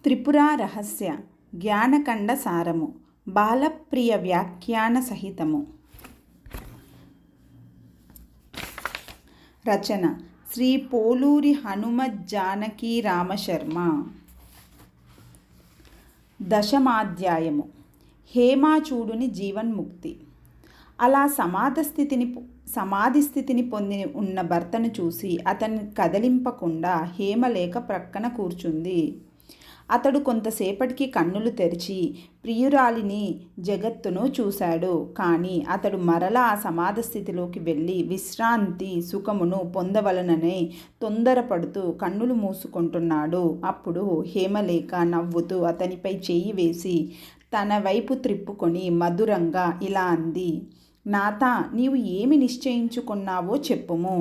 త్రిపురా రహస్య జ్ఞానకండ సారము బాలప్రియ వ్యాఖ్యాన సహితము. రచన శ్రీ పోలూరి హనుమత్ జానకీ రామశర్మ. దశమాధ్యాయము. హేమాచూడుని జీవన్ముక్తి. అలా సమాధి స్థితిని పొంది ఉన్న భర్తను చూసి అతన్ని కదిలింపకుండా హేమలేఖ ప్రక్కన కూర్చుంది. అతడు కొంతసేపటికి కన్నులు తెరిచి ప్రియురాలిని జగత్తును చూశాడు. కానీ అతడు మరలా ఆ సమాధి స్థితిలోకి వెళ్ళి విశ్రాంతి సుఖమును పొందవలననే తొందరపడుతూ కన్నులు మూసుకుంటున్నాడు. అప్పుడు హేమలేఖ నవ్వుతూ అతనిపై చెయ్యి వేసి తన వైపు త్రిప్పుకొని మధురంగా ఇలా అంది. నాథా, నీవు ఏమి నిశ్చయించుకున్నావో చెప్పుము.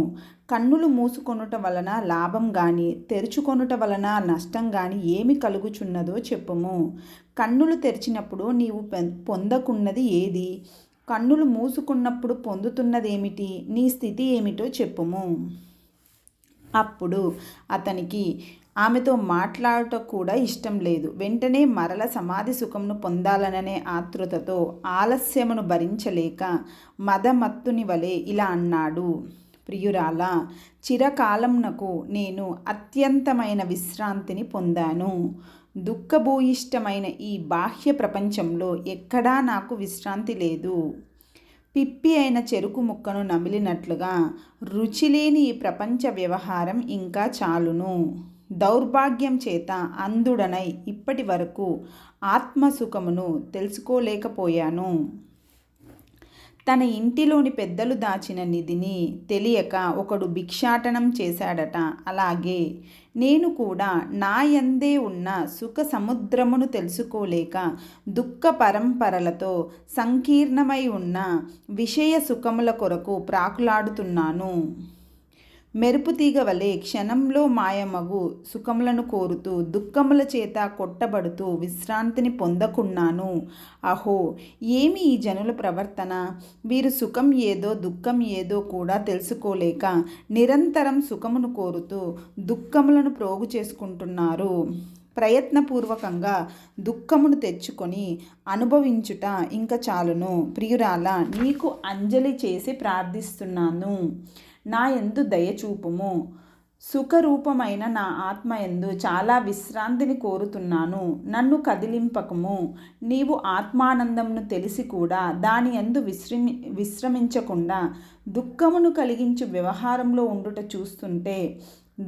కన్నులు మూసుకొనుట వలన లాభం గాని తెరుచుకొనుట వలన నష్టం గాని ఏమి కలుగుచున్నదో చెప్పుము. కన్నులు తెరిచినప్పుడు నీవు పొందకున్నది ఏది? కన్నులు మూసుకున్నప్పుడు పొందుతున్నదేమిటి? నీ స్థితి ఏమిటో చెప్పుము. అప్పుడు అతనికి ఆమెతో మాట్లాడటం కూడా ఇష్టం లేదు. వెంటనే మరల సమాధి సుఖమును పొందాలననే ఆతృతతో ఆలస్యమును భరించలేక మదమత్తుని వలె ఇలా అన్నాడు. ప్రియురాలా, చిరకాలంనకు నేను అత్యంతమైన విశ్రాంతిని పొందాను. దుఃఖభూయిష్టమైన ఈ బాహ్య ప్రపంచంలో ఎక్కడా నాకు విశ్రాంతి లేదు. పిప్పి అయిన చెరుకు ముక్కను నమిలినట్లుగా రుచిలేని ఈ ప్రపంచ వ్యవహారం ఇంకా చాలును. దౌర్భాగ్యం చేత అంధుడనై ఇప్పటి వరకు ఆత్మసుఖమును తెలుసుకోలేకపోయాను. తన ఇంటిలోని పెద్దలు దాచిన నిధిని తెలియక ఒకడు భిక్షాటనం చేశాడట. అలాగే నేను కూడా నా యందే ఉన్న సుఖ సముద్రమును తెలుసుకోలేక దుఃఖ పరంపరలతో సంకీర్ణమై ఉన్న విషయ సుఖముల కొరకు ప్రాకులాడుతున్నాను. మెరుపుతీగ వలె క్షణంలో మాయమగు సుఖములను కోరుతూ దుఃఖముల చేత కొట్టబడుతూ విశ్రాంతిని పొందకున్నాను. అహో, ఏమి ఈ జనుల ప్రవర్తన! వీరు సుఖం ఏదో దుఃఖం ఏదో కూడా తెలుసుకోలేక నిరంతరం సుఖమును కోరుతూ దుఃఖములను ప్రోగు చేసుకుంటున్నారు. ప్రయత్నపూర్వకంగా దుఃఖమును తెచ్చుకొని అనుభవించుట ఇంక చాలును. ప్రియురాలా, నీకు అంజలి చేసి ప్రార్థిస్తున్నాను. నా యందు దయచూపుము. సుఖరూపమైన నా ఆత్మ యందు చాలా విశ్రాంతిని కోరుతున్నాను. నన్ను కదిలింపకము. నీవు ఆత్మానందమును తెలిసి కూడా దాని యందు విశ్రమించకుండా దుఃఖమును కలిగించు వ్యవహారంలో ఉండుట చూస్తుంటే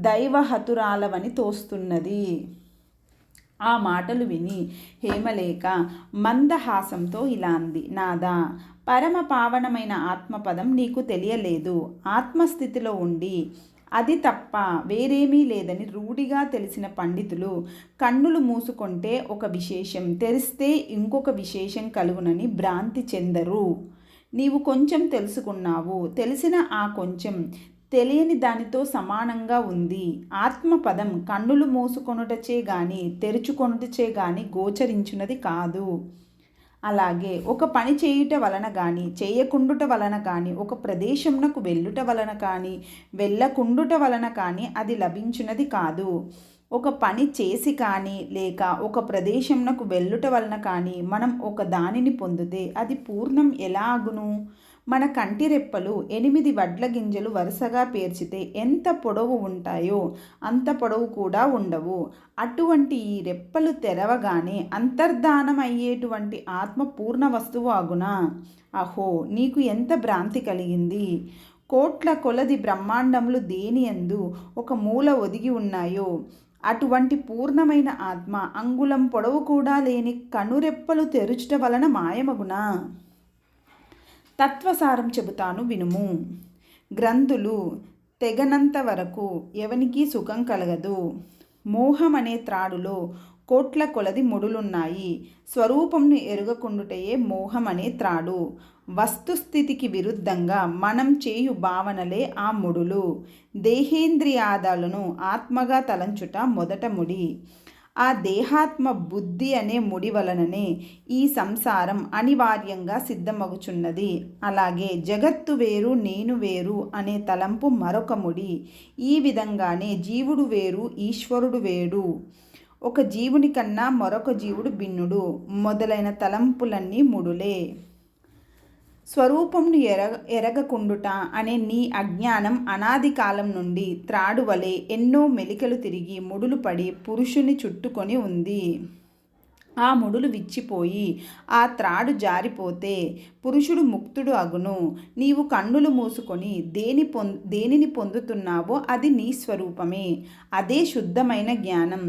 దైవహతురాలవని తోస్తున్నది. ఆ మాటలు విని హేమలేఖ మందహాసంతో ఇలా అంది. నాదా, పరమ పావనమైన ఆత్మపదం నీకు తెలియలేదు. ఆత్మస్థితిలో ఉండి అది తప్ప వేరేమీ లేదని రూఢిగా తెలిసిన పండితులు కన్నులు మూసుకుంటే ఒక విశేషం, తెరిస్తే ఇంకొక విశేషం కలుగునని భ్రాంతి చెందరు. నీవు కొంచెం తెలుసుకున్నావు. తెలిసిన ఆ కొంచెం తెలియని దానితో సమానంగా ఉంది. ఆత్మపదం కన్నులు మూసుకొనుటచే గాని తెరుచుకొనుటచే గాని గోచరించున్నది కాదు. అలాగే ఒక పని చేయుట వలన కానీ చేయకుండుట వలన కానీ ఒక ప్రదేశంనకు వెళ్ళుట వలన కానీ వెళ్ళకుండుట వలన కానీ అది లభించున్నది కాదు. ఒక పని చేసి కానీ లేక ఒక ప్రదేశంనకు వెళ్ళుట వలన కానీ మనం ఒక దానిని పొందితే అది పూర్ణం ఎలాగును? మన కంటి రెప్పలు 8 వడ్ల గింజలు వరుసగా పేర్చితే ఎంత పొడవు ఉంటాయో అంత పొడవు కూడా ఉండవు. అటువంటి ఈ రెప్పలు తెరవగానే అంతర్ధానం అయ్యేటువంటి ఆత్మ పూర్ణ వస్తువు అగునా? అహో, నీకు ఎంత భ్రాంతి కలిగింది! కోట్ల కొలది బ్రహ్మాండములు దేనియందు ఒక మూల ఒదిగి ఉన్నాయో అటువంటి పూర్ణమైన ఆత్మ అంగుళం పొడవు కూడా లేని కనురెప్పలు తెరుచుట వలన మాయమగునా? తత్వసారం చెబుతాను వినుము. గ్రంథులు తెగనంత వరకు ఎవనికి సుఖం కలగదు. మోహం అనే త్రాడులో కోట్ల కొలది ముడులున్నాయి. స్వరూపంను ఎరుగకుండుటయే మోహం అనే త్రాడు. వస్తుస్థితికి విరుద్ధంగా మనం చేయు భావనలే ఆ ముడులు. దేహేంద్రియాదాలను ఆత్మగా తలంచుట మొదట ముడి. ఆ దేహాత్మ బుద్ధి అనే ముడి వలననే ఈ సంసారం అనివార్యంగా సిద్ధమగుచున్నది. అలాగే జగత్తు వేరు నేను వేరు అనే తలంపు మరొక ముడి. ఈ విధంగానే జీవుడు వేరు ఈశ్వరుడు వేరు. ఒక జీవుని కన్నా మరొక జీవుడు భిన్నుడు మొదలైన తలంపులన్నీ ముడులే. స్వరూపంను ఎరగకుండుట అనే నీ అజ్ఞానం అనాది కాలం నుండి త్రాడు వలె ఎన్నో మెలికలు తిరిగి ముడులు పడి పురుషుని చుట్టుకొని ఉంది. ఆ ముడులు విచ్చిపోయి ఆ త్రాడు జారిపోతే పురుషుడు ముక్తుడు అగును. నీవు కన్నులు మూసుకొని దేనిని పొందుతున్నావో అది నీ స్వరూపమే. అదే శుద్ధమైన జ్ఞానం.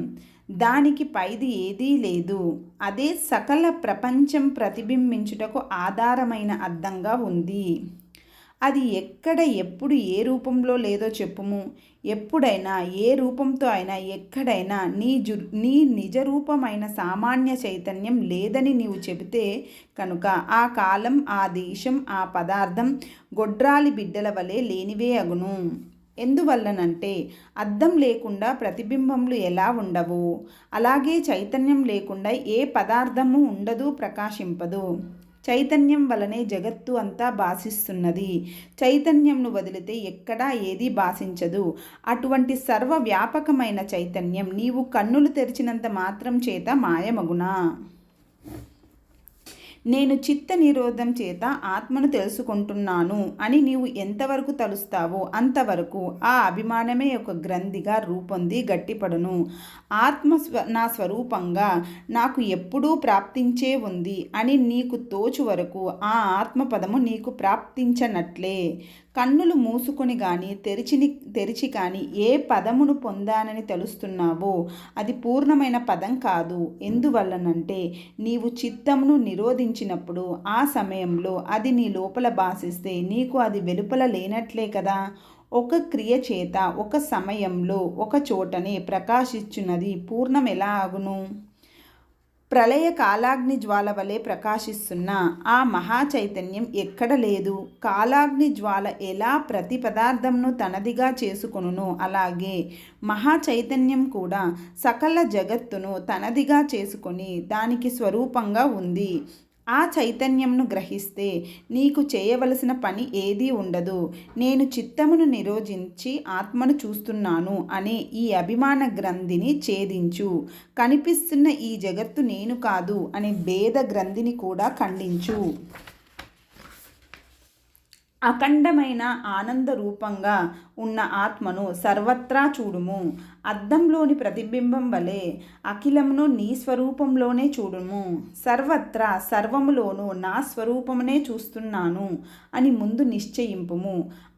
దానికి పైది ఏదీ లేదు. అదే సకల ప్రపంచం ప్రతిబింబించుటకు ఆధారమైన అద్దంగా ఉంది. అది ఎక్కడ ఎప్పుడు ఏ రూపంలో లేదో చెప్పుము. ఎప్పుడైనా ఏ రూపంతో అయినా ఎక్కడైనా నీ నిజ రూపమైన సామాన్య చైతన్యం లేదని నీవు చెబితే కనుక ఆ కాలం, ఆ దేశం, ఆ పదార్థం గొడ్రాలి బిడ్డల వలె లేనివే అగును. ఎందువల్లనంటే అద్దం లేకుండా ప్రతిబింబములు ఎలా ఉండవు, అలాగే చైతన్యం లేకుండా ఏ పదార్థము ఉండదు, ప్రకాశింపదు. చైతన్యం వలనే జగత్తు అంతా భాసిస్తున్నది. చైతన్యంను వదిలితే ఎక్కడా ఏదీ భాషించదు. అటువంటి సర్వవ్యాపకమైన చైతన్యం నీవు కన్నులు తెరిచినంత మాత్రం చేత మాయమగునా? నేను చిత్త నిరోధం చేత ఆత్మను తెలుసుకుంటున్నాను అని నీవు ఎంతవరకు తలుస్తావో అంతవరకు ఆ అభిమానమే ఒక గ్రంథిగా రూపొంది గట్టిపడును. ఆత్మ నా స్వరూపంగా నాకు ఎప్పుడూ ప్రాప్తించే ఉంది అని నీకు తోచు వరకు ఆ ఆత్మపదము నీకు ప్రాప్తించనట్లే. కన్నులు మూసుకొని కానీ తెరిచి కానీ ఏ పదమును పొందానని తెలుస్తున్నావో అది పూర్ణమైన పదం కాదు. ఎందువల్లనంటే నీవు చిత్తమును నిరోధించినప్పుడు ఆ సమయంలో అది నీ లోపల భాషిస్తే నీకు అది వెలుపల లేనట్లే కదా. ఒక క్రియ చేత ఒక సమయంలో ఒక చోటనే ప్రకాశించున్నది పూర్ణం ఎలా అగును? ప్రళయ కాలాగ్ని జ్వాల వలె ప్రకాశిస్తున్న ఆ మహా చైతన్యం ఎక్కడ లేదు. కాలాగ్ని జ్వాల ఎలా ప్రతి పదార్థంను తనదిగా చేసుకొనునో అలాగే మహా చైతన్యం కూడా సకల జగత్తును తనదిగా చేసుకొని దానికి స్వరూపంగా ఉంది. ఆ చైతన్యంను గ్రహిస్తే నీకు చేయవలసిన పని ఏదీ ఉండదు. నేను చిత్తమును నిరోధించి ఆత్మను చూస్తున్నాను అనే ఈ అభిమాన గ్రంథిని ఛేదించు. కనిపిస్తున్న ఈ జగత్తు నేను కాదు అనే భేద గ్రంథిని కూడా ఖండించు. అఖండమైన ఆనంద రూపంగా ఉన్న ఆత్మను సర్వత్రా చూడుము. అద్దంలోని ప్రతిబింబం వలె అఖిలమును నీ స్వరూపంలోనే చూడుము. సర్వత్రా సర్వములోనూ నా స్వరూపమునే చూస్తున్నాను అని ముందు నిశ్చయింపుము.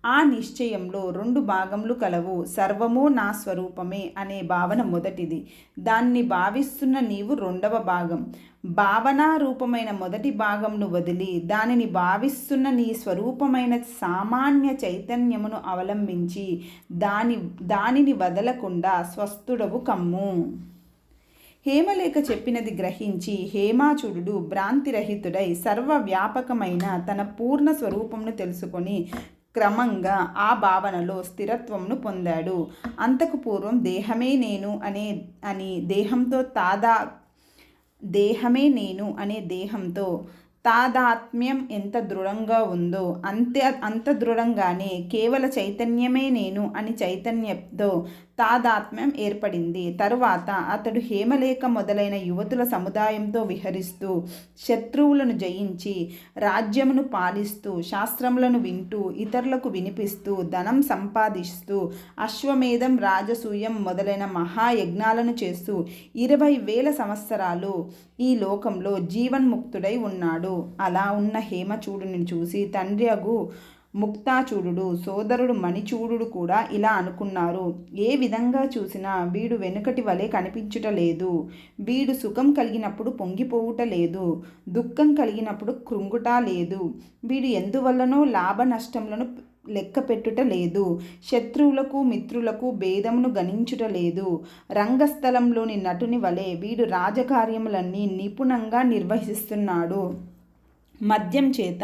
ఆ నిశ్చయంలో 2 భాగములు కలవు. సర్వము నా స్వరూపమే అనే భావన మొదటిది. దాన్ని భావిస్తున్న నీవు 2వ భాగం. భావనా రూపమైన మొదటి భాగంను వదిలి దానిని భావిస్తున్న నీ స్వరూపమైన సామాన్య చైతన్యమును అవలంబించి దానిని వదలకుండా స్వస్థుడవు కమ్ము. హేమలేఖ చెప్పినది గ్రహించి హేమాచుడు భ్రాంతిరహితుడై సర్వవ్యాపకమైన తన పూర్ణ స్వరూపమును తెలుసుకొని క్రమంగా ఆ భావనలో స్థిరత్వంను పొందాడు. అంతకు పూర్వం దేహమే నేను అనే దేహంతో తాదాత్మ్యం ఎంత దృఢంగా ఉందో అంత దృఢంగానే కేవల చైతన్యమే నేను అని చైతన్యంతో తాదాత్మ్యం ఏర్పడింది. తరువాత అతడు హేమలేఖ మొదలైన యువతుల సముదాయంతో విహరిస్తూ శత్రువులను జయించి రాజ్యమును పాలిస్తూ శాస్త్రములను వింటూ ఇతరులకు వినిపిస్తూ ధనం సంపాదిస్తూ అశ్వమేధం రాజసూయం మొదలైన మహాయజ్ఞాలను చేస్తూ 20,000 సంవత్సరాలు ఈ లోకంలో జీవన్ముక్తుడై ఉన్నాడు. అలా ఉన్న హేమచూడుని చూసి తండ్రి అగు ముక్తాచూడు సోదరుడు మణిచూడు కూడా ఇలా అనుకున్నారు. ఏ విధంగా చూసినా వీడు వెనుకటి వలె కనిపించుట లేదు. వీడు సుఖం కలిగినప్పుడు పొంగిపోవుట లేదు, దుఃఖం కలిగినప్పుడు కృంగుట లేదు. వీడు ఎందువల్లనో లాభ నష్టములను లెక్క పెట్టుట లేదు. శత్రువులకు మిత్రులకు భేదమును గణించుట లేదు. రంగస్థలంలోని నటుని వలె వీడు రాజకార్యములన్నీ నిపుణంగా నిర్వహిస్తున్నాడు. మద్యం చేత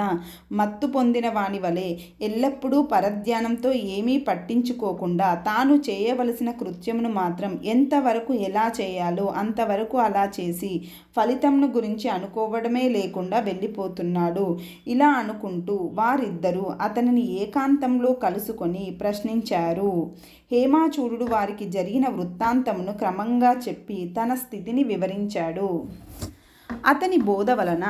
మత్తు పొందిన వాని వలె ఎల్లప్పుడూ పరధ్యానంతో ఏమీ పట్టించుకోకుండా తాను చేయవలసిన కృత్యమును మాత్రం ఎంతవరకు ఎలా చేయాలో అంతవరకు అలా చేసి ఫలితంను గురించి అనుకోవడమే లేకుండా వెళ్ళిపోతున్నాడు. ఇలా అనుకుంటూ వారిద్దరూ అతనిని ఏకాంతంలో కలుసుకొని ప్రశ్నించారు. హేమాచూడు వారికి జరిగిన వృత్తాంతమును క్రమంగా చెప్పి తన స్థితిని వివరించాడు. అతని బోధ వలన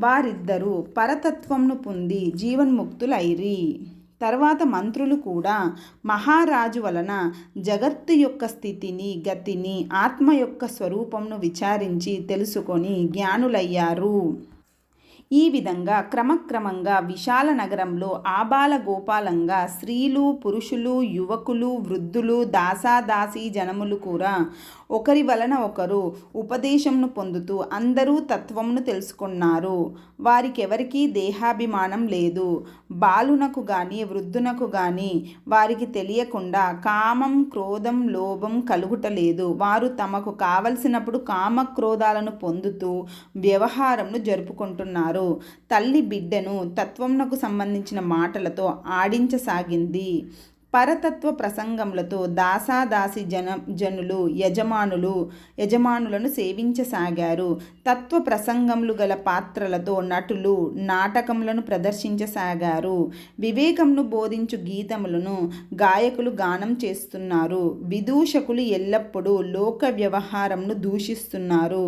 వారిద్దరూ పరతత్వంను పొంది జీవన్ముక్తులైరి. తర్వాత మంత్రులు కూడా మహారాజు వలన జగత్తు యొక్క స్థితిని, గతిని, ఆత్మ యొక్క స్వరూపంను విచారించి తెలుసుకొని జ్ఞానులయ్యారు. ఈ విధంగా క్రమక్రమంగా విశాల నగరంలో ఆబాల గోపాలంగా స్త్రీలు, పురుషులు, యువకులు, వృద్ధులు, దాసాదాసీ జనములు కూడా ఒకరి వలన ఒకరు ఉపదేశంను పొందుతూ అందరూ తత్వమును తెలుసుకున్నారు. వారికెవరికీ దేహాభిమానం లేదు. బాలునకు గాని వృద్ధునకు గాని వారికి తెలియకుండా కామం, క్రోధం, లోభం కలుగుటలేదు. వారు తమకు కావలసినప్పుడు కామక్రోధాలను పొందుతూ వ్యవహారంను జరుపుకుంటున్నారు. తల్లి బిడ్డను తత్వమునకు సంబంధించిన మాటలతో ఆడించసాగింది. పరతత్వ ప్రసంగములతో దాసాదాసి జనులు యజమానులను సేవించసాగారు. తత్వ ప్రసంగములు గల పాత్రలతో నటులు నాటకములను ప్రదర్శించసాగారు. వివేకంను బోధించు గీతములను గాయకులు గానం చేస్తున్నారు. విదూషకులు ఎల్లప్పుడూ లోక వ్యవహారంను దూషిస్తున్నారు.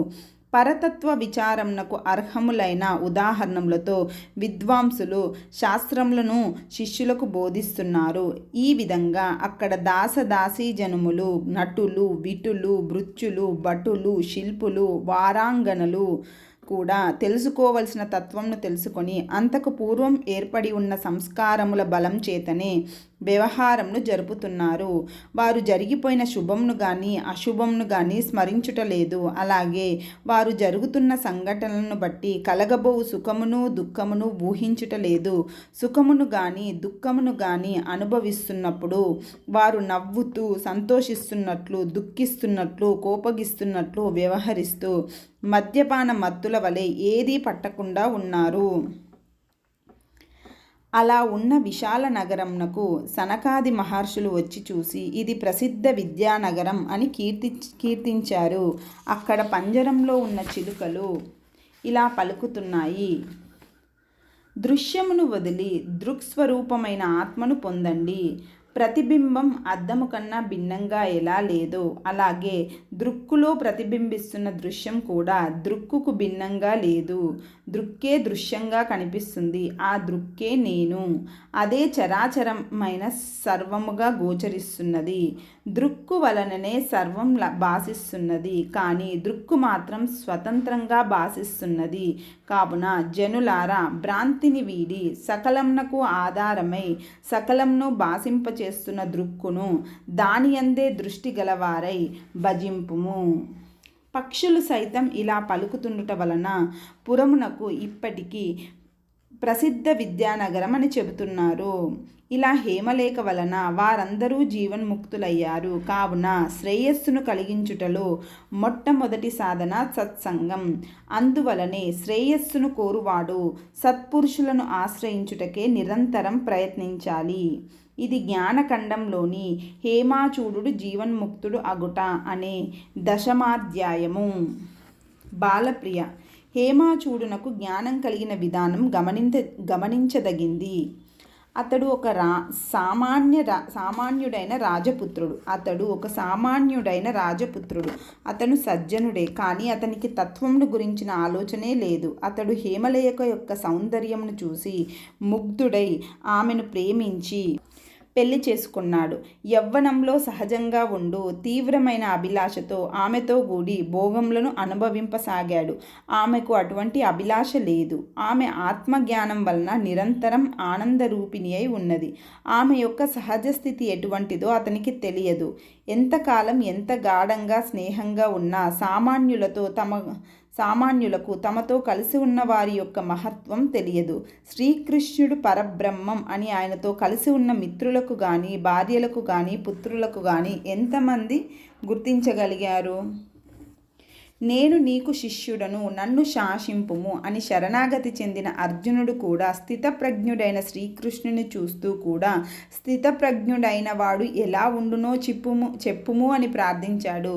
పరతత్వ విచారంనకు అర్హములైన ఉదాహరణలతో విద్వాంసులు శాస్త్రములను శిష్యులకు బోధిస్తున్నారు. ఈ విధంగా అక్కడ దాసదాసీ జనములు, నటులు, విటులు, భృత్యులు, భటులు, శిల్పులు, వారాంగనలు కూడా తెలుసుకోవలసిన తత్వంను తెలుసుకొని అంతకు పూర్వం ఏర్పడి ఉన్న సంస్కారముల బలం చేతనే వ్యవహారంను జరుపుతున్నారు. వారు జరిగిపోయిన శుభంను గాని అశుభంను గాని స్మరించుటలేదు. అలాగే వారు జరుగుతున్న సంఘటనలను బట్టి కలగబోవు సుఖమును దుఃఖమును ఊహించుటలేదు. సుఖమును గాని దుఃఖమును గాని అనుభవిస్తున్నప్పుడు వారు నవ్వుతూ సంతోషిస్తున్నట్లు, దుఃఖిస్తున్నట్లు, కోపగిస్తున్నట్లు వ్యవహరిస్తూ మద్యపాన మత్తుల వలె ఏదీ పట్టకుండా ఉన్నారు. అలా ఉన్న విశాల నగరంనకు సనకాది మహర్షులు వచ్చి చూసి ఇది ప్రసిద్ధ విద్యానగరం అని కీర్తించారు. అక్కడ పంజరంలో ఉన్న చిలుకలు ఇలా పలుకుతున్నాయి: దృశ్యమును వదిలి దృక్స్వరూపమైన ఆత్మను పొందండి. ప్రతిబింబం అద్దము కన్నా భిన్నంగా ఎలా లేదో అలాగే దృక్కులో ప్రతిబింబిస్తున్న దృశ్యం కూడా దృక్కుకు భిన్నంగా లేదు. దృక్కే దృశ్యంగా కనిపిస్తుంది. ఆ దృక్కే నేను. అదే చరాచరమైన సర్వముగా గోచరిస్తున్నది. దృక్కు వలననే సర్వం భాసిస్తున్నది. కానీ దృక్కు మాత్రం స్వతంత్రంగా భాసిస్తున్నది. కావున జనులారా, భ్రాంతిని వీడి సకలంనకు ఆధారమై సకలంను భాసింపచేస్తున్న దృక్కును దానియందే దృష్టి గలవారై భజింపుము. పక్షులు సైతం ఇలా పలుకుతుండుట వలన పురమునకు ఇప్పటికీ ప్రసిద్ధ విద్యానగరం అని చెబుతున్నారు. ఇలా హేమలేఖ వలన వారందరూ జీవన్ముక్తులయ్యారు. కావున శ్రేయస్సును కలిగించుటలో మొట్టమొదటి సాధన సత్సంగం. అందువలనే శ్రేయస్సును కోరువాడు సత్పురుషులను ఆశ్రయించుటకే నిరంతరం ప్రయత్నించాలి. ఇది జ్ఞానఖండంలోని హేమాచూడు జీవన్ముక్తుడు అగుట అనే దశమాధ్యాయము. బాలప్రియ. హేమాచూడునకు జ్ఞానం కలిగిన విధానం గమనించదగింది. అతడు ఒక సామాన్యుడైన రాజపుత్రుడు. అతను సజ్జనుడే, కానీ అతనికి తత్వమును గురించిన ఆలోచనే లేదు. అతడు హేమలేఖ యొక్క సౌందర్యమును చూసి ముగ్ధుడై ఆమెను ప్రేమించి పెళ్లి చేసుకున్నాడు. యవ్వనంలో సహజంగా ఉండు తీవ్రమైన అభిలాషతో ఆమెతో కూడి భోగములను అనుభవింపసాగాడు. ఆమెకు అటువంటి అభిలాష లేదు. ఆమె ఆత్మజ్ఞానం వలన నిరంతరం ఆనందరూపిణి అయి ఉన్నది. ఆమె యొక్క సహజ స్థితి ఎటువంటిదో అతనికి తెలియదు. ఎంతకాలం ఎంత గాఢంగా స్నేహంగా ఉన్నా సామాన్యులకు తమతో కలిసి ఉన్న వారి యొక్క మహత్వం తెలియదు. శ్రీకృష్ణుడు పరబ్రహ్మం అని ఆయనతో కలిసి ఉన్న మిత్రులకు కానీ, భార్యలకు కానీ, పుత్రులకు కానీ ఎంతమంది గుర్తించగలిగారు? నేను నీకు శిష్యుడను, నన్ను శాసింపుము అని శరణాగతి చెందిన అర్జునుడు కూడా స్థితప్రజ్ఞుడైన శ్రీకృష్ణుని చూస్తూ కూడా స్థితప్రజ్ఞుడైన వాడు ఎలా ఉండునో చెప్పుము అని ప్రార్థించాడు.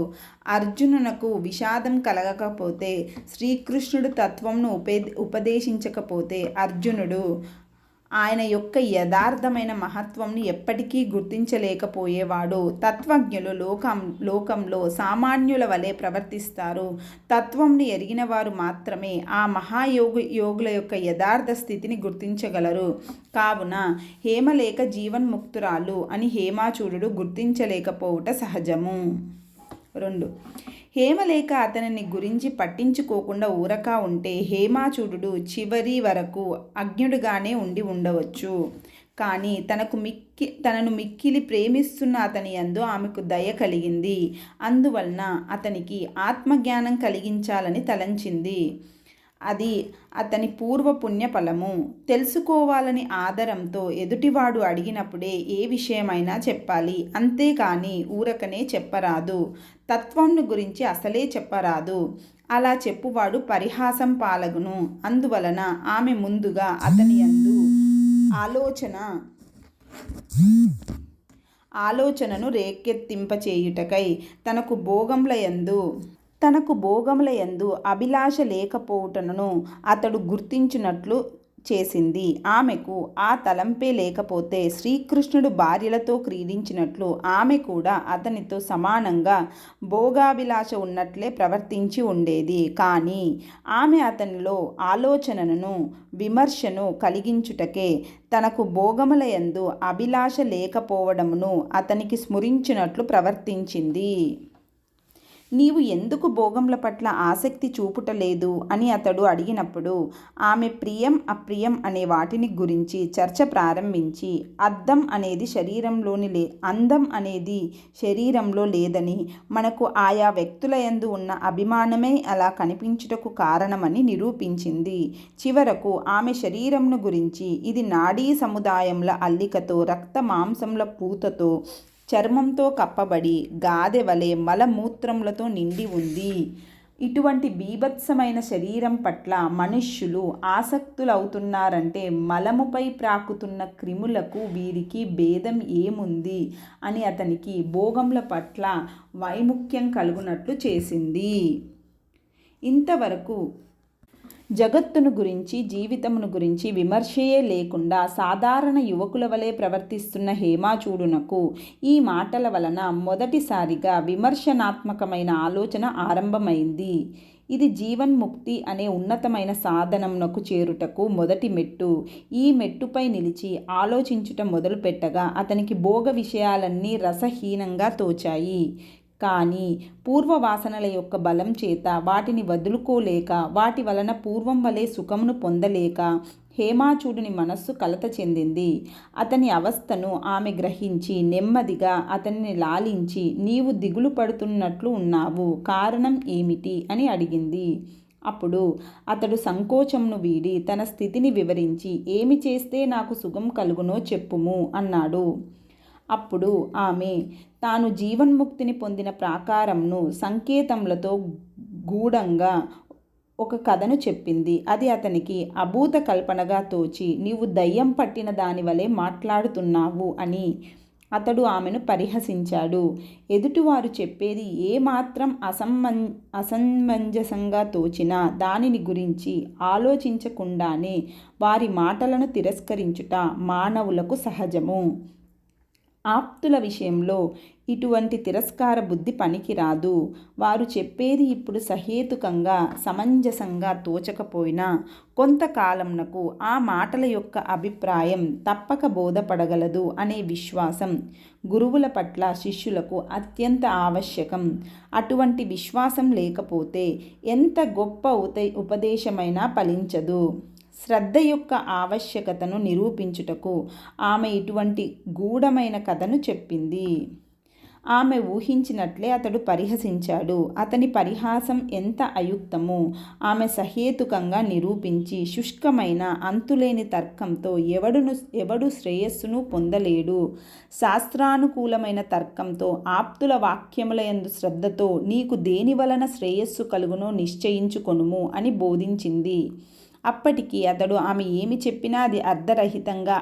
అర్జునునకు విషాదం కలగకపోతే, శ్రీకృష్ణుడు తత్వంను ఉపదేశించకపోతే అర్జునుడు ఆయన యొక్క యథార్థమైన మహత్వంని ఎప్పటికీ గుర్తించలేకపోయేవాడు. తత్వజ్ఞులు లోకంలో సామాన్యుల వలె ప్రవర్తిస్తారు. తత్వంని ఎరిగిన వారు మాత్రమే ఆ యోగుల యొక్క యథార్థ స్థితిని గుర్తించగలరు. కావున హేమలేఖ జీవన్ముక్తురాలు అని హేమాచూరుడు గుర్తించలేకపోవుట సహజము. 2. హేమలేఖ అతనిని గురించి పట్టించుకోకుండా ఊరకా ఉంటే హేమాచూడు చివరి వరకు అజ్ఞుడుగానే ఉండి ఉండవచ్చు. కానీ తనను మిక్కిలి ప్రేమిస్తున్న అతని యందు ఆమెకు దయ కలిగింది. అందువలన అతనికి ఆత్మజ్ఞానం కలిగించాలని తలంచింది. అది అతని పూర్వపుణ్య ఫలము. తెలుసుకోవాలని ఆదరంతో ఎదుటివాడు అడిగినప్పుడే ఏ విషయమైనా చెప్పాలి, అంతేకాని ఊరకనే చెప్పరాదు. తత్వంను గురించి అసలే చెప్పరాదు. అలా చెప్పువాడు పరిహాసం పాలగును. అందువలన ఆమె ముందుగా అతని యందు ఆలోచనను రేకెత్తింపచేయుటకై తనకు భోగముల యందు అభిలాష లేకపోవుటను అతడు గుర్తించినట్లు చేసింది. ఆమెకు ఆ తలంపే లేకపోతే శ్రీకృష్ణుడు భార్యలతో క్రీడించినట్లు ఆమె కూడా అతనితో సమానంగా భోగాభిలాష ఉన్నట్లే ప్రవర్తించి ఉండేది. కానీ ఆమె అతనిలో ఆలోచనను విమర్శను కలిగించుటకే తనకు భోగముల యందు అభిలాష లేకపోవడమును అతనికి స్మరించినట్లు ప్రవర్తించింది. నీవు ఎందుకు భోగముల పట్ల ఆసక్తి చూపుటలేదు అని అతడు అడిగినప్పుడు ఆమె ప్రియం అప్రియం అనే వాటిని గురించి చర్చ ప్రారంభించి అందం అనేది శరీరంలో లేదని, మనకు ఆయా వ్యక్తుల యందు ఉన్న అభిమానమే అలా కనిపించుటకు కారణమని నిరూపించింది. చివరకు ఆమె శరీరంను గురించి ఇది నాడీ సముదాయముల అల్లికతో, రక్త మాంసముల పూతతో, చర్మంతో కప్పబడి గాదె వలె మలమూత్రములతో నిండి ఉంది. ఇటువంటి బీభత్సమైన శరీరం పట్ల మనుష్యులు ఆసక్తులవుతున్నారంటే మలముపై ప్రాకుతున్న క్రిములకు వీరికి భేదం ఏముంది అని అతనికి భోగముల పట్ల వైముఖ్యం కలుగునట్లు చేసింది. ఇంతవరకు జగత్తును గురించి, జీవితమును గురించి విమర్శయే లేకుండా సాధారణ యువకుల వలె ప్రవర్తిస్తున్న హేమాచూడునకు ఈ మాటల వలన మొదటిసారిగా విమర్శనాత్మకమైన ఆలోచన ఆరంభమైంది. ఇది జీవన్ముక్తి అనే ఉన్నతమైన సాధనమునకు చేరుటకు మొదటి మెట్టు. ఈ మెట్టుపై నిలిచి ఆలోచించుట మొదలుపెట్టగా అతనికి భోగ విషయాలన్నీ రసహీనంగా తోచాయి. కానీ పూర్వవాసనల యొక్క బలం చేత వాటిని వదులుకోలేక, వాటి వలన పూర్వం వలె సుఖమును పొందలేక హేమాచూడుని మనస్సు కలత చెందింది. అతని అవస్థను ఆమె గ్రహించి నెమ్మదిగా అతనిని లాలించి, నీవు దిగులు పడుతున్నట్లు ఉన్నావు, కారణం ఏమిటి అని అడిగింది. అప్పుడు అతడు సంకోచంను వీడి తన స్థితిని వివరించి, ఏమి చేస్తే నాకు సుఖం కలుగునో చెప్పుము అన్నాడు. అప్పుడు ఆమె తాను జీవన్ముక్తిని పొందిన ప్రాకారంను సంకేతములతో గూఢంగా ఒక కథను చెప్పింది. అది అతనికి అభూత కల్పనగా తోచి, నీవు దయ్యం పట్టిన దాని వలె మాట్లాడుతున్నావు అని అతడు ఆమెను పరిహసించాడు. ఎదుటివారు చెప్పేది ఏమాత్రం అసమంజసంగా తోచినా దానిని గురించి ఆలోచించకుండానే వారి మాటలను తిరస్కరించుట మానవులకు సహజము. ఆప్తుల విషయంలో ఇటువంటి తిరస్కార బుద్ధి పనికిరాదు. వారు చెప్పేది ఇప్పుడు సహేతుకంగా, సమంజసంగా తోచకపోయినా కొంతకాలంనకు ఆ మాటల యొక్క అభిప్రాయం తప్పక బోధపడగలదు అనే విశ్వాసం గురువుల పట్ల శిష్యులకు అత్యంత ఆవశ్యకం. అటువంటి విశ్వాసం లేకపోతే ఎంత గొప్ప ఉపదేశమైనా ఫలించదు. శ్రద్ధ యొక్క ఆవశ్యకతను నిరూపించుటకు ఆమె ఇటువంటి గూఢమైన కథను చెప్పింది. ఆమె ఊహించినట్లే అతడు పరిహసించాడు. అతని పరిహాసం ఎంత అయుక్తమో ఆమె సహేతుకంగా నిరూపించి, శుష్కమైన అంతులేని తర్కంతో ఎవడు శ్రేయస్సును పొందలేడు. శాస్త్రానుకూలమైన తర్కంతో, ఆప్తుల వాక్యములయందు శ్రద్ధతో నీకు దేని వలన శ్రేయస్సు కలుగునో నిశ్చయించుకొనుము అని బోధించింది. అప్పటికి అతడు ఆమె ఏమి చెప్పినా అది అర్ధరహితంగా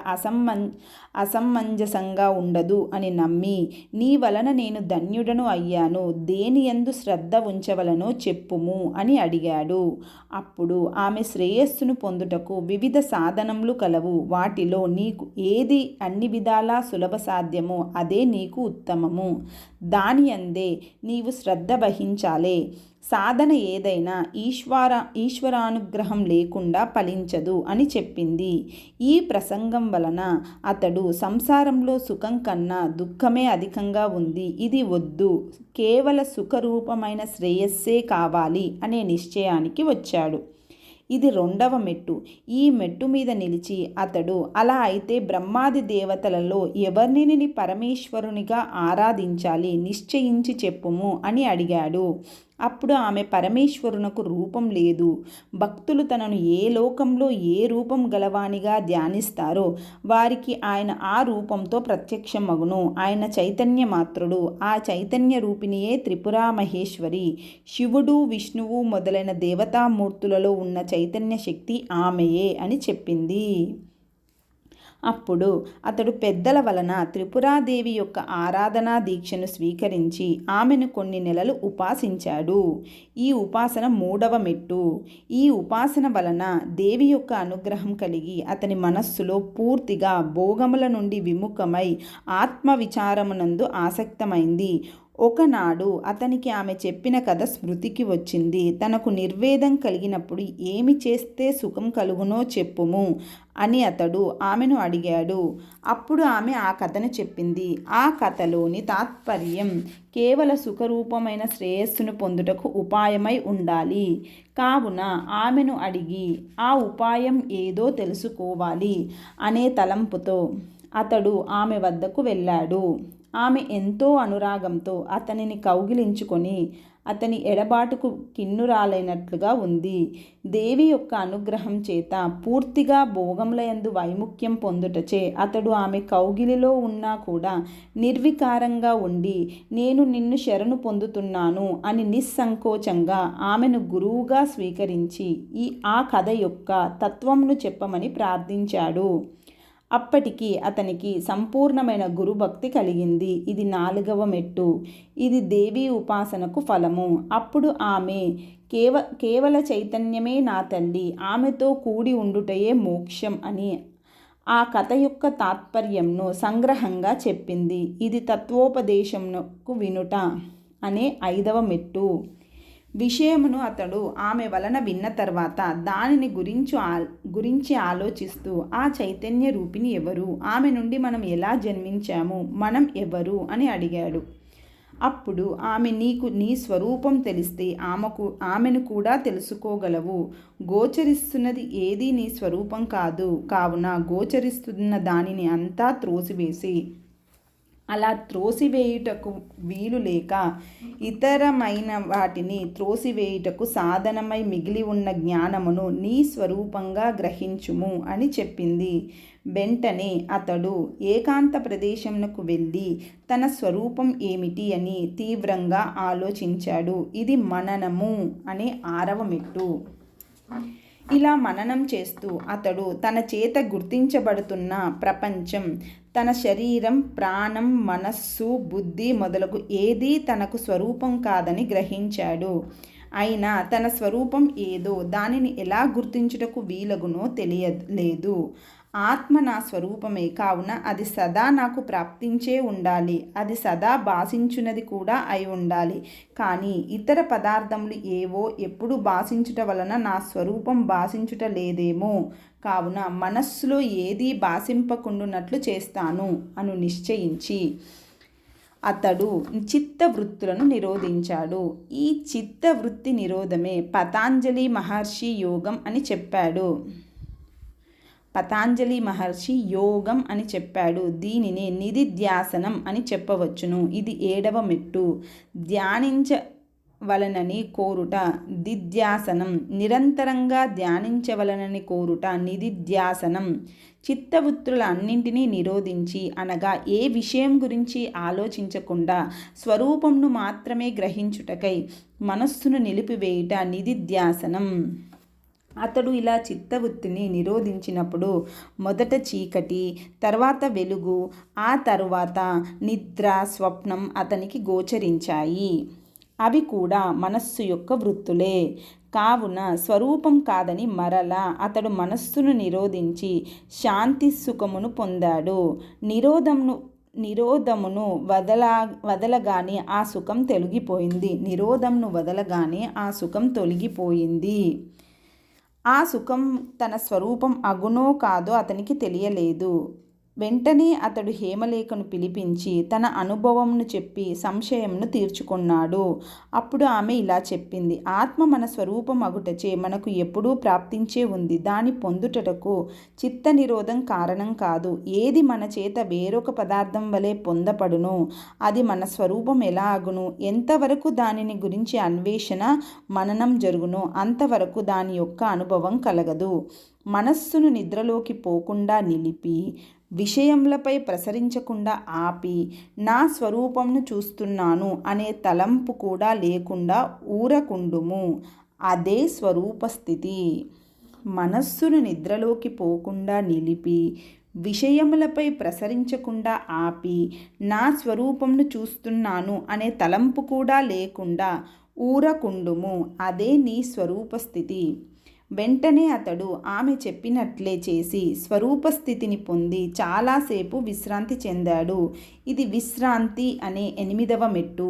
అసమంజసంగా ఉండదు అని నమ్మి, నీ వలన నేను ధన్యుడను అయ్యాను, దేని యందు శ్రద్ధ ఉంచవలనో చెప్పుము అని అడిగాడు. అప్పుడు ఆమె శ్రేయస్సును పొందుటకు వివిధ సాధనములు కలవు, వాటిలో నీకు ఏది అన్ని విధాలా సులభ సాధ్యమో అదే నీకు ఉత్తమము, దాని యందే నీవు శ్రద్ధ వహించాలే. సాధన ఏదైనా ఈశ్వరానుగ్రహం లేకుండా ఫలించదు అని చెప్పింది. ఈ ప్రసంగం వలన అతడు సంసారంలో సుఖం కన్నా దుఃఖమే అధికంగా ఉంది, ఇది వద్దు, కేవల సుఖరూపమైన శ్రేయస్సే కావాలి అనే నిశ్చయానికి వచ్చాడు. ఇది 2వ మెట్టు. ఈ మెట్టు మీద నిలిచి అతడు, అలా అయితే బ్రహ్మాది దేవతలలో ఎవరిని పరమేశ్వరునిగా ఆరాధించాలి నిశ్చయించి చెప్పుము అని అడిగాడు. అప్పుడు ఆమె, పరమేశ్వరునకు రూపం లేదు, భక్తులు తనను ఏ లోకంలో ఏ రూపం గలవానిగా ధ్యానిస్తారో వారికి ఆయన ఆ రూపంతో ప్రత్యక్షమగును. ఆయన చైతన్య మాత్రుడు, ఆ చైతన్య రూపిణియే త్రిపురా మహేశ్వరి. శివుడు, విష్ణువు మొదలైన దేవతామూర్తులలో ఉన్న చైతన్య శక్తి ఆమెయే అని చెప్పింది. అప్పుడు అతడు పెద్దల వలన త్రిపురాదేవి యొక్క ఆరాధనా దీక్షను స్వీకరించి ఆమెను కొన్ని నెలలు ఉపాసించాడు. ఈ ఉపాసన 3వ మెట్టు. ఈ ఉపాసన వలన దేవి యొక్క అనుగ్రహం కలిగి అతని మనస్సులో పూర్తిగా భోగముల నుండి విముఖమై ఆత్మవిచారమునందు ఆసక్తమైంది. ఒకనాడు అతనికి ఆమె చెప్పిన కథ స్మృతికి వచ్చింది. తనకు నిర్వేదం కలిగినప్పుడు ఏమి చేస్తే సుఖం కలుగునో చెప్పుము అని అతడు ఆమెను అడిగాడు. అప్పుడు ఆమె ఆ కథను చెప్పింది. ఆ కథలోని తాత్పర్యం కేవల సుఖరూపమైన శ్రేయస్సును పొందుటకు ఉపాయమై ఉండాలి. కావున ఆమెను అడిగి ఆ ఉపాయం ఏదో తెలుసుకోవాలి అనే తలంపుతో అతడు ఆమె వద్దకు వెళ్ళాడు. ఆమె ఎంతో అనురాగంతో అతనిని కౌగిలించుకొని అతని ఎడబాటుకు కిన్నురాలైనట్లుగా ఉంది. దేవి యొక్క అనుగ్రహం చేత పూర్తిగా భోగములయందు వైముఖ్యం పొందుటచే అతడు ఆమె కౌగిలిలో ఉన్నా కూడా నిర్వికారంగా ఉండి, నేను నిన్ను శరణు పొందుతున్నాను అని నిస్సంకోచంగా ఆమెను గురువుగా స్వీకరించి ఆ కథ యొక్క తత్వమును చెప్పమని ప్రార్థించాడు. అప్పటికి అతనికి సంపూర్ణమైన గురుభక్తి కలిగింది. ఇది 4వ మెట్టు. ఇది దేవీ ఉపాసనకు ఫలము. అప్పుడు ఆమె, కేవల చైతన్యమే నా తల్లి, ఆమెతో కూడి ఉండుటయే మోక్షం అని ఆ కథ యొక్క తాత్పర్యంను సంగ్రహంగా చెప్పింది. ఇది తత్వోపదేశమునకు వినుట అనే 5వ మెట్టు. విషయమును అతడు ఆమె వలన విన్న తర్వాత దానిని గురించి ఆలోచిస్తూ, ఆ చైతన్య రూపిణి ఎవరు, ఆమె నుండి మనం ఎలా జన్మించాము, మనం ఎవరు అని అడిగాడు. అప్పుడు ఆమె, నీకు నీ స్వరూపం తెలిస్తే ఆమెను కూడా తెలుసుకోగలవు. గోచరిస్తున్నది ఏదీ నీ స్వరూపం కాదు, కావున గోచరిస్తున్న దానిని అంతా త్రోసివేసి, అలా త్రోసివేయుటకు వీలు లేక ఇతరమైన వాటిని త్రోసివేయుటకు సాధనమై మిగిలి ఉన్న జ్ఞానమును నీ స్వరూపంగా గ్రహించుము అని చెప్పింది. వెంటనే అతడు ఏకాంత ప్రదేశంకు వెళ్ళి తన స్వరూపం ఏమిటి అని తీవ్రంగా ఆలోచించాడు. ఇది మననము అనే 6వ మెట్టు. ఇలా మననం చేస్తూ అతడు తన చేత గుర్తించబడుతున్న ప్రపంచం, తన శరీరం, ప్రాణం, మనస్సు, బుద్ధి మొదలగు ఏదీ తనకు స్వరూపం కాదని గ్రహించాడు. అయినా తన స్వరూపం ఏదో దానిని ఎలా గుర్తించుటకు వీలగునో తెలియలేదు. ఆత్మ నా స్వరూపమే, కావున అది సదా నాకు ప్రాప్తించే ఉండాలి, అది సదా భాషించున్నది కూడా అయి ఉండాలి. కానీ ఇతర పదార్థములు ఏవో ఎప్పుడు భాషించుట వలన నా స్వరూపం భాషించుట లేదేమో, కావున మనస్సులో ఏదీ భాషింపకుండునట్లు చేస్తాను అను నిశ్చయించి అతడు చిత్తవృత్తులను నిరోధించాడు. ఈ చిత్తవృత్తి నిరోధమే పతాంజలి మహర్షి యోగం అని చెప్పాడు. పతాంజలి మహర్షి యోగం అని చెప్పాడు. దీనిని నిధిధ్యాసనం అని చెప్పవచ్చును. ఇది 7వ మెట్టు. ధ్యానించవలనని కోరుట దిధ్యాసనం. నిరంతరంగా ధ్యానించవలనని కోరుట నిధిధ్యాసనం. చిత్తవృత్తులన్నింటినీ నిరోధించి, అనగా ఏ విషయం గురించి ఆలోచించకుండా స్వరూపంను మాత్రమే గ్రహించుటకై మనస్సును నిలిపివేయుట నిధిధ్యాసనం. అతడు ఇలా చిత్తవృత్తిని నిరోధించినప్పుడు మొదట చీకటి, తర్వాత వెలుగు, ఆ తరువాత నిద్ర, స్వప్నం అతనికి గోచరించాయి. అవి కూడా మనస్సు యొక్క వృత్తులే. కావున స్వరూపం కాదని మరలా అతడు మనస్సును నిరోధించి శాంతి సుఖమును పొందాడు. నిరోధమును వదలగానే ఆ సుఖం తొలగిపోయింది. ఆ సుఖం తన స్వరూపం అగునో కాదో అతనికి తెలియలేదు. వెంటనే అతడు హేమలేఖను పిలిపించి తన అనుభవంను చెప్పి సంశయంను తీర్చుకున్నాడు. అప్పుడు ఆమె ఇలా చెప్పింది: ఆత్మ మన స్వరూపం అగుటచే మనకు ఎప్పుడూ ప్రాప్తించే ఉంది. దాని పొందుటకు చిత్త నిరోధం కారణం కాదు. ఏది మన చేత వేరొక పదార్థం వలె పొందపడును అది మన స్వరూపం ఎలా అగును? ఎంతవరకు దానిని గురించి అన్వేషణ మననం జరుగునో అంతవరకు దాని యొక్క అనుభవం కలగదు. మనస్సును నిద్రలోకి పోకుండా నిలిపి, విషయములపై ప్రసరించకుండా ఆపి, నా స్వరూపంను చూస్తున్నాను అనే తలంపు కూడా లేకుండా ఊరకుండుము. అదే స్వరూపస్థితి. మనస్సును నిద్రలోకి పోకుండా నిలిపి, విషయములపై ప్రసరించకుండా ఆపి, నా స్వరూపంను చూస్తున్నాను అనే తలంపు కూడా లేకుండా ఊరకుండుము. అదే నీ స్వరూపస్థితి. వెంటనే అతడు ఆమె చెప్పినట్లే చేసి స్వరూపస్థితిని పొంది చాలాసేపు విశ్రాంతి చెందాడు. ఇది విశ్రాంతి అనే 8వ మెట్టు.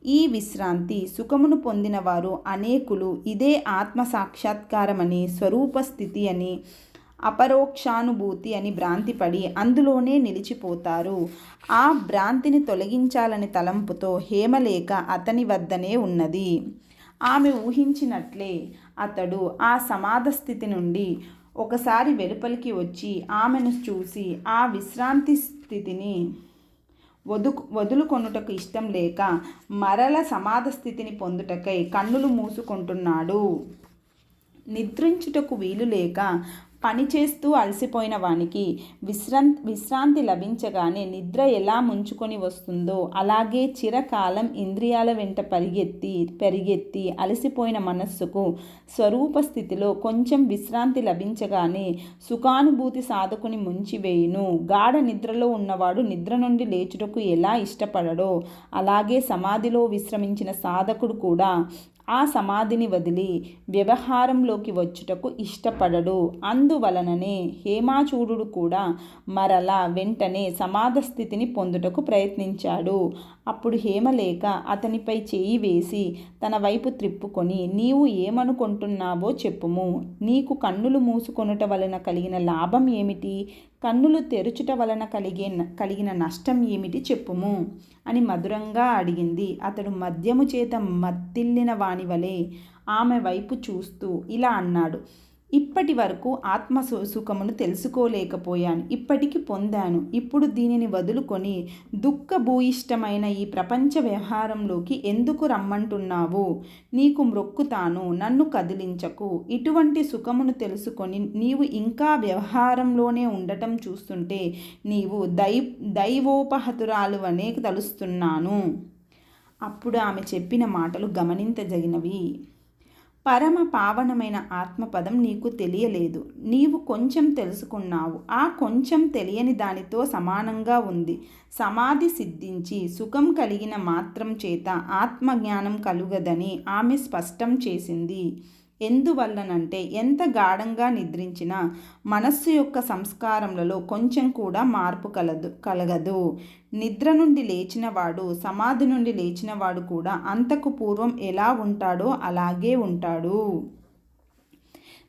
ఈ విశ్రాంతి సుఖమును పొందిన వారు అనేకులు ఇదే ఆత్మ సాక్షాత్కారమని, స్వరూపస్థితి అని, అపరోక్షానుభూతి అని భ్రాంతిపడి అందులోనే నిలిచిపోతారు. ఆ భ్రాంతిని తొలగించాలని తలంపుతో హేమలేఖ అతని వద్దనే ఉన్నది. ఆమె ఊహించినట్లే అతడు ఆ సమాధ స్థితి నుండి ఒకసారి వెలుపలికి వచ్చి ఆమెను చూసి ఆ విశ్రాంతి స్థితిని వదులుకొనుటకు ఇష్టం లేక మరల సమాధ స్థితిని పొందుటకై కన్నులు మూసుకుంటున్నాడు. నిద్రించుటకు వీలు లేక పనిచేస్తూ అలసిపోయిన వానికి విశ్రాంతి లభించగానే నిద్ర ఎలా ముంచుకొని వస్తుందో అలాగే చిరకాలం ఇంద్రియాల వెంట పరిగెత్తి అలసిపోయిన మనస్సుకు స్వరూప స్థితిలో కొంచెం విశ్రాంతి లభించగానే సుఖానుభూతి సాధకుని ముంచివేయును. గాఢ నిద్రలో ఉన్నవాడు నిద్ర నుండి లేచుటకు ఎలా ఇష్టపడడో అలాగే సమాధిలో విశ్రమించిన సాధకుడు కూడా ఆ సమాధిని వదిలి వ్యవహారంలోకి వచ్చుటకు ఇష్టపడడు. అందువలననే హేమాచూడు కూడా మరలా వెంటనే సమాధ స్థితిని పొందుటకు ప్రయత్నించాడు. అప్పుడు హేమలేఖ అతనిపై చేయి వేసి తన వైపు త్రిప్పుకొని, నీవు ఏమనుకుంటున్నావో చెప్పుము. నీకు కన్నులు మూసుకొనుట వలన కలిగిన లాభం ఏమిటి? కన్నులు తెరుచుట వలన కలిగిన నష్టం ఏమిటి చెప్పుము అని మధురంగా అడిగింది. అతడు మద్యము చేత మత్తిల్లిన వాని వలె ఆమె వైపు చూస్తూ ఇలా అన్నాడు: ఇప్పటి వరకు ఆత్మ సుఖమును తెలుసుకోలేకపోయాను, ఇప్పటికి పొందాను. ఇప్పుడు దీనిని వదులుకొని దుఃఖభూయిష్టమైన ఈ ప్రపంచ వ్యవహారంలోకి ఎందుకు రమ్మంటున్నావు? నీకు మ్రొక్కుతాను, నన్ను కదిలించకు. ఇటువంటి సుఖమును తెలుసుకొని నీవు ఇంకా వ్యవహారంలోనే ఉండటం చూస్తుంటే నీవు దైవోపహతురాలు అనే తలుస్తున్నాను. అప్పుడు ఆమె చెప్పిన మాటలు గమనించదగినవి. పరమ పావనమైన ఆత్మపదం నీకు తెలియలేదు. నీవు కొంచెం తెలుసుకున్నావు. ఆ కొంచెం తెలియని దానితో సమానంగా ఉంది. సమాధి సిద్ధించి సుఖం కలిగిన మాత్రం చేత ఆత్మజ్ఞానం కలుగదని ఆమె స్పష్టం చేసింది. ఎందువల్లనంటే ఎంత గాఢంగా నిద్రించినా మనస్సు యొక్క సంస్కారములలో కొంచెం కూడా మార్పు కలగదు. నిద్ర నుండి లేచినవాడు, సమాధి నుండి లేచినవాడు కూడా అంతకు పూర్వం ఎలా ఉంటాడో అలాగే ఉంటాడు.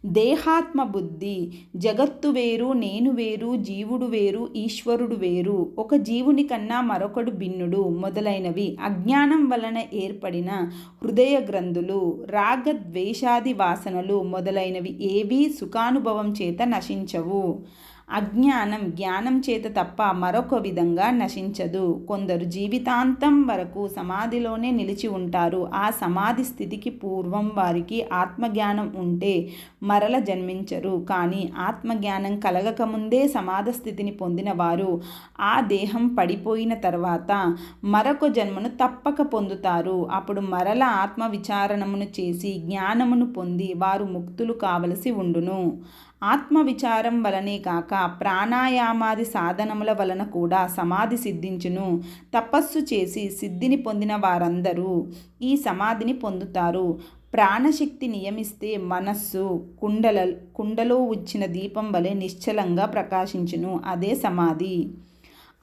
దేహాత్మ బుద్ధి, జగత్తు వేరు, నేను వేరు, జీవుడు వేరు, ఈశ్వరుడు వేరు, ఒక జీవుని కన్నా మరొకడు భిన్నుడు మొదలైనవి అజ్ఞానం వలన ఏర్పడిన హృదయ గ్రంథులు, రాగద్వేషాది వాసనలు మొదలైనవి ఏవీ సుఖానుభవం చేత నశించవు. అజ్ఞానం జ్ఞానం చేత తప్ప మరొక విధంగా నశించదు. కొందరు జీవితాంతం వరకు సమాధిలోనే నిలిచి ఉంటారు. ఆ సమాధి స్థితికి పూర్వం వారికి ఆత్మజ్ఞానం ఉంటే మరల జన్మించరు. కానీ ఆత్మజ్ఞానం కలగకముందే సమాధ స్థితిని పొందిన వారు ఆ దేహం పడిపోయిన తర్వాత మరొక జన్మను తప్పక పొందుతారు. అప్పుడు మరల ఆత్మ విచారణమును చేసి జ్ఞానమును పొంది వారు ముక్తులు కావలసి ఉండును. ఆత్మవిచారం వలనే కాక ప్రాణాయామాది సాధనముల వలన కూడా సమాధి సిద్ధించును. తపస్సు చేసి సిద్ధిని పొందిన వారందరూ ఈ సమాధిని పొందుతారు. ప్రాణశక్తి నియమిస్తే మనస్సు కుండలో వచ్చిన దీపం వలె నిశ్చలంగా ప్రకాశించును. అదే సమాధి.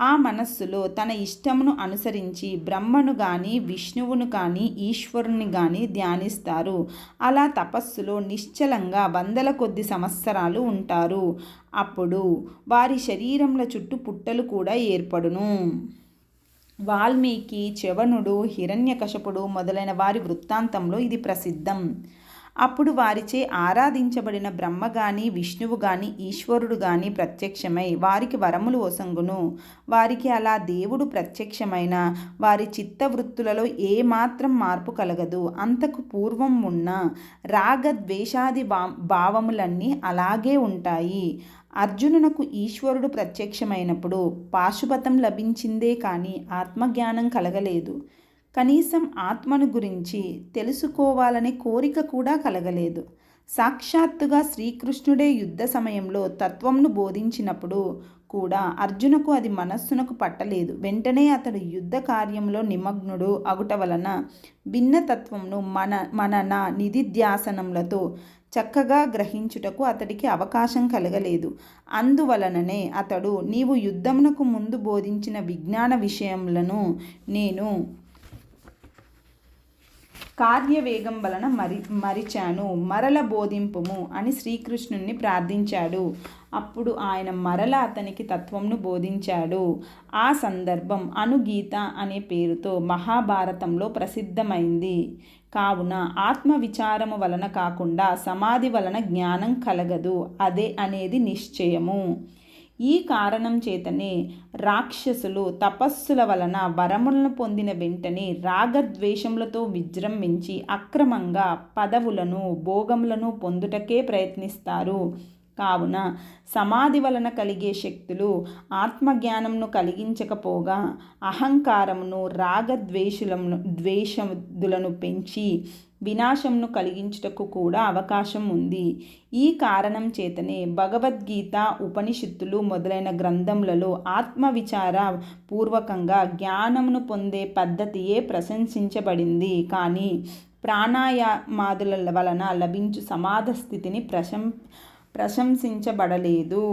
ఆ మనస్సులో తన ఇష్టమును అనుసరించి బ్రహ్మను గాని విష్ణువును కానీ ఈశ్వరుని గాని ధ్యానిస్తారు. అలా తపస్సులో నిశ్చలంగా వందల కొద్ది సంవత్సరాలు ఉంటారు. అప్పుడు వారి శరీరముల చుట్టూ పుట్టలు కూడా ఏర్పడును. వాల్మీకి, చ్యవనుడు, హిరణ్యకశపుడు మొదలైన వారి వృత్తాంతంలో ఇది ప్రసిద్ధం. అప్పుడు వారిచే ఆరాధించబడిన బ్రహ్మ గాని విష్ణువు గాని ఈశ్వరుడు గాని ప్రత్యక్షమై వారికి వరములు ఒసంగును. వారికి అలా దేవుడు ప్రత్యక్షమైన వారి చిత్తవృత్తులలో ఏమాత్రం మార్పు కలగదు. అంతకు పూర్వం ఉన్న రాగద్వేషాది భావములన్నీ అలాగే ఉంటాయి. అర్జునునకు ఈశ్వరుడు ప్రత్యక్షమైనప్పుడు పాశుపతం లభించిందే కానీ ఆత్మజ్ఞానం కలగలేదు. కనీసం ఆత్మను గురించి తెలుసుకోవాలనే కోరిక కూడా కలగలేదు. సాక్షాత్తుగా శ్రీకృష్ణుడే యుద్ధ సమయంలో తత్వంను బోధించినప్పుడు కూడా అర్జునకు అది మనస్సునకు పట్టలేదు. వెంటనే అతడు యుద్ధ కార్యంలో నిమగ్నుడు అగుట వలన భిన్నతత్వంను మనన నిధిధ్యాసనములతో చక్కగా గ్రహించుటకు అతడికి అవకాశం కలగలేదు. అందువలననే అతడు నీవు యుద్ధమునకు ముందు బోధించిన విజ్ఞాన విషయములను నేను కార్యవేగం వలన మరిచాను, మరల బోధింపుము అని శ్రీకృష్ణుణ్ణి ప్రార్థించాడు. అప్పుడు ఆయన మరల అతనికి తత్వంను బోధించాడు. ఆ సందర్భం అనుగీత అనే పేరుతో మహాభారతంలో ప్రసిద్ధమైంది. కావున ఆత్మవిచారము వలన కాకుండా సమాధి వలన జ్ఞానం కలగదు. అదే అనేది నిశ్చయము. ఈ కారణం చేతనే రాక్షసులు తపస్సుల వలన వరములను పొందిన వెంటనే రాగద్వేషములతో విజృంభించి అక్రమంగా పదవులను భోగములను పొందుటకే ప్రయత్నిస్తారు. కావున సమాధి వలన కలిగే శక్తులు ఆత్మజ్ఞానమును కలిగించకపోగా అహంకారమును ద్వేషములను పెంచి వినాశమును కలిగించుటకు కూడా అవకాశం ఉంది. ఈ కారణం చేతనే భగవద్గీత, ఉపనిషత్తులు మొదలైన గ్రంథములలో ఆత్మవిచార పూర్వకంగా జ్ఞానమును పొందే పద్ధతియే ప్రశంసించబడింది. కానీ ప్రాణాయామాదుల వలన లభించు సమాధి స్థితిని ప్రశంసించబడలేదు.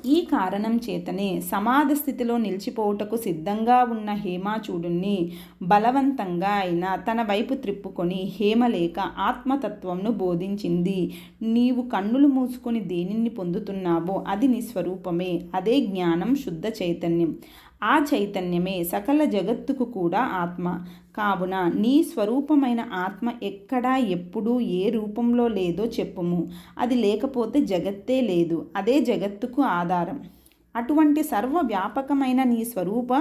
ఈ కారణం చేతనే సమాధి స్థితిలో నిలిచిపోవుటకు సిద్ధంగా ఉన్న హేమాచూడుణ్ణి బలవంతంగా అయినా తన వైపు త్రిప్పుకొని హేమలేఖ ఆత్మతత్వంను బోధించింది. నీవు కన్నులు మూసుకొని దేనిని పొందుతున్నావో అది నీ స్వరూపమే. అదే జ్ఞానం, శుద్ధ చైతన్యం. ఆ చైతన్యమే సకల జగత్తుకు కూడా ఆత్మ. కావున నీ స్వరూపమైన ఆత్మ ఎక్కడా ఎప్పుడు ఏ రూపంలో లేదో చెప్పుము. అది లేకపోతే జగత్తే లేదు. అదే జగత్తుకు ఆధారం. అటువంటి సర్వవ్యాపకమైన నీ స్వరూప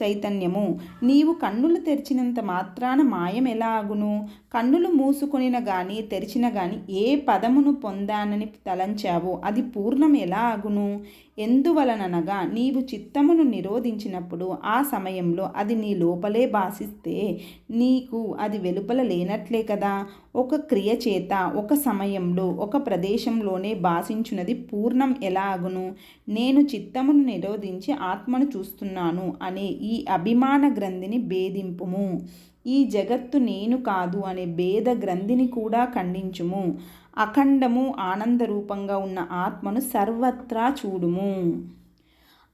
చైతన్యము నీవు కన్నులు తెరిచినంత మాత్రాన మాయం ఎలా అగును? కన్నులు మూసుకొనిన గాని తెరిచిన గాని ఏ పదమును పొందానని తలంచావో అది పూర్ణం ఎలా అగును? ఎందువలననగా నీవు చిత్తమును నిరోధించినప్పుడు ఆ సమయంలో అది నీ లోపలే భాసిస్తే నీకు అది వెలుపల లేనట్లే కదా. ఒక క్రియ చేత ఒక సమయంలో ఒక ప్రదేశంలోనే భాషించున్నది పూర్ణం ఎలా అగును? నేను చిత్తమును నిరోధించి ఆత్మను చూస్తున్నాను అనే ఈ అభిమాన గ్రంథిని భేదింపుము. ఈ జగత్తు నేను కాదు అనే భేద గ్రంథిని కూడా ఖండించుము. అఖండము ఆనందరూపంగా ఉన్న ఆత్మను సర్వత్రా చూడుము.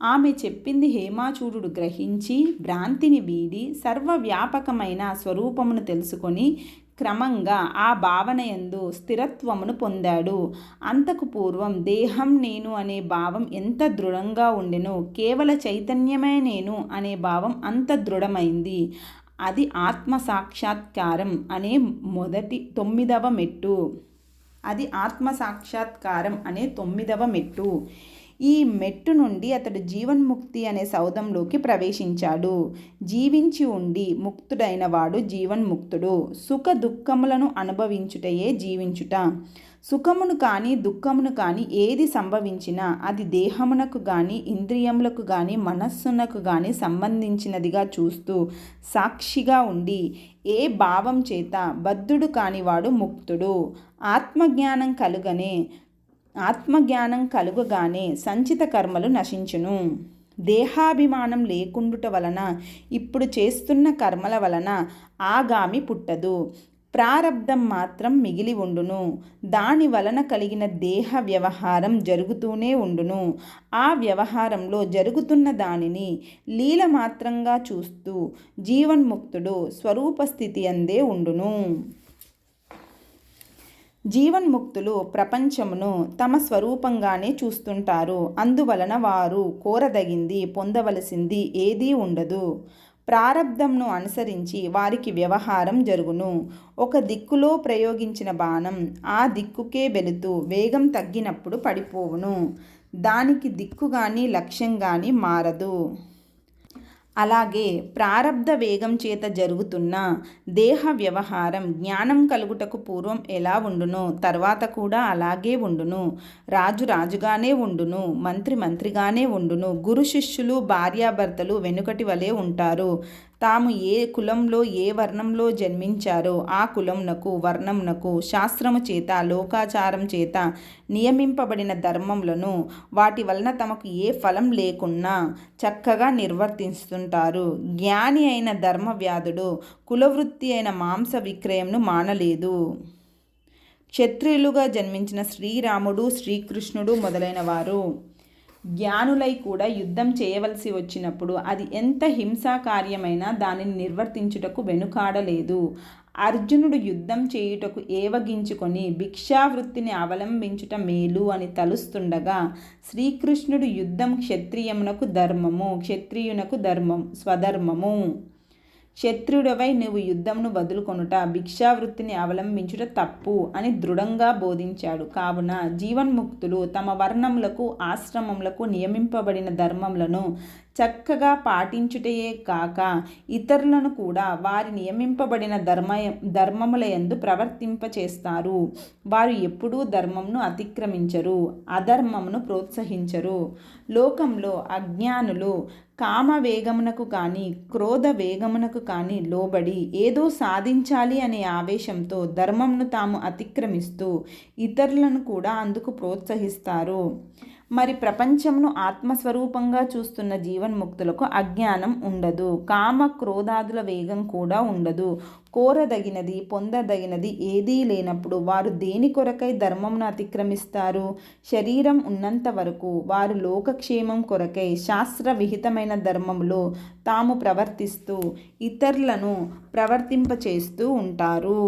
ఆమె చెప్పింది హేమాచూడు గ్రహించి భ్రాంతిని వీడి సర్వవ్యాపకమైన స్వరూపమును తెలుసుకొని క్రమంగా ఆ భావనయందు స్థిరత్వమును పొందాడు. అంతకు పూర్వం దేహం నేను అనే భావం ఎంత దృఢంగా ఉండెనో కేవల చైతన్యమే నేను అనే భావం అంత దృఢమైంది. అది ఆత్మ సాక్షాత్కారం అనే 9వ మెట్టు. అది ఆత్మ సాక్షాత్కారం అనే 9వ మెట్టు. ఈ మెట్టు నుండి అతడు జీవన్ముక్తి అనే సౌధంలోకి ప్రవేశించాడు. జీవించి ఉండి ముక్తుడైన వాడు జీవన్ముక్తుడు. సుఖ దుఃఖములను అనుభవించుటయే జీవించుట. సుఖమును కానీ దుఃఖమును కానీ ఏది సంభవించినా అది దేహమునకు కానీ ఇంద్రియములకు కానీ మనస్సునకు కానీ సంబంధించినదిగా చూస్తూ సాక్షిగా ఉండి ఏ భావం చేత బద్ధుడు కానివాడు ముక్తుడు. ఆత్మజ్ఞానం కలుగగానే సంచిత కర్మలు నశించును. దేహాభిమానం లేకుండుట వలన ఇప్పుడు చేస్తున్న కర్మల వలన ఆగామి పుట్టదు. ప్రారబ్ధం మాత్రం మిగిలి ఉండును. దాని వలన కలిగిన దేహ వ్యవహారం జరుగుతూనే ఉండును. ఆ వ్యవహారంలో జరుగుతున్న దానిని లీల మాత్రంగా చూస్తూ జీవన్ముక్తుడు స్వరూపస్థితి అందే ఉండును. జీవన్ముక్తులు ప్రపంచమును తమ స్వరూపంగానే చూస్తుంటారు. అందువలన వారు కోరదగింది పొందవలసింది ఏదీ ఉండదు. ప్రారబ్ధంను అనుసరించి వారికి వ్యవహారం జరుగును. ఒక దిక్కులో ప్రయోగించిన బాణం ఆ దిక్కుకే వెళుతూ వేగం తగ్గినప్పుడు పడిపోవును. దానికి దిక్కు గాని లక్ష్యం గాని మారదు. అలాగే ప్రారబ్ధ వేగం చేత జరుగుతున్న దేహ వ్యవహారం జ్ఞానం కలుగుటకు పూర్వం ఎలా ఉండునో తర్వాత కూడా అలాగే ఉండును. రాజు రాజుగానే ఉండును. మంత్రి మంత్రిగానే ఉండును. గురు శిష్యులు భార్యాభర్తలు వెనుకటి వలె ఉంటారు. తాము ఏ కులంలో ఏ వర్ణంలో జన్మించారో ఆ కులంనకు వర్ణంనకు శాస్త్రము చేత లోకాచారం చేత నియమింపబడిన ధర్మములను వాటి వలన తమకు ఏ ఫలం లేకున్నా చక్కగా నిర్వర్తిస్తుంటారు. జ్ఞాని అయిన ధర్మవ్యాధుడు కులవృత్తి అయిన మాంస విక్రయంను మానలేదు. క్షత్రియులుగా జన్మించిన శ్రీరాముడు శ్రీకృష్ణుడు మొదలైన వారు జ్ఞానులై కూడా యుద్ధం చేయవలసి వచ్చినప్పుడు అది ఎంత హింసా కార్యమైనా దానిని నిర్వర్తించుటకు వెనుకాడలేదు. అర్జునుడు యుద్ధం చేయుటకు ఏవగించుకొని భిక్షావృత్తిని అవలంబించుట మేలు అని తలుస్తుండగా శ్రీకృష్ణుడు యుద్ధం క్షత్రియమునకు ధర్మము, క్షత్రియునకు స్వధర్మము. క్షత్రియుడవై నువ్వు యుద్ధంను వదులుకొనుట, భిక్షావృత్తిని అవలంబించుట తప్పు అని దృఢంగా బోధించాడు. కావున జీవన్ముక్తులు తమ వర్ణములకు ఆశ్రమములకు నియమింపబడిన ధర్మములను చక్కగా పాటించుటయే కాక ఇతరులను కూడా వారి నియమింపబడిన ధర్మములయందు ప్రవర్తింపచేస్తారు. వారు ఎప్పుడూ ధర్మంను అతిక్రమించరు, అధర్మమును ప్రోత్సహించరు. లోకంలో అజ్ఞానులు కామ వేగమునకు కానీ క్రోధ వేగమునకు కానీ లోబడి ఏదో సాధించాలి అనే ఆవేశంతో ధర్మంను తాము అతిక్రమిస్తూ ఇతరులను కూడా అందుకు ప్రోత్సహిస్తారు. మరి ప్రపంచంను ఆత్మస్వరూపంగా చూస్తున్న జీవన్ముక్తులకు అజ్ఞానం ఉండదు. కామ క్రోధాదుల వేగం కూడా ఉండదు. కోరదగినది పొందదగినది ఏదీ లేనప్పుడు వారు దేని కొరకై ధర్మమును అతిక్రమిస్తారు? శరీరం ఉన్నంత వరకు వారు లోకక్షేమం కొరకై శాస్త్ర విహితమైన ధర్మములో తాము ప్రవర్తిస్తూ ఇతరులను ప్రవర్తింపచేస్తూ ఉంటారు.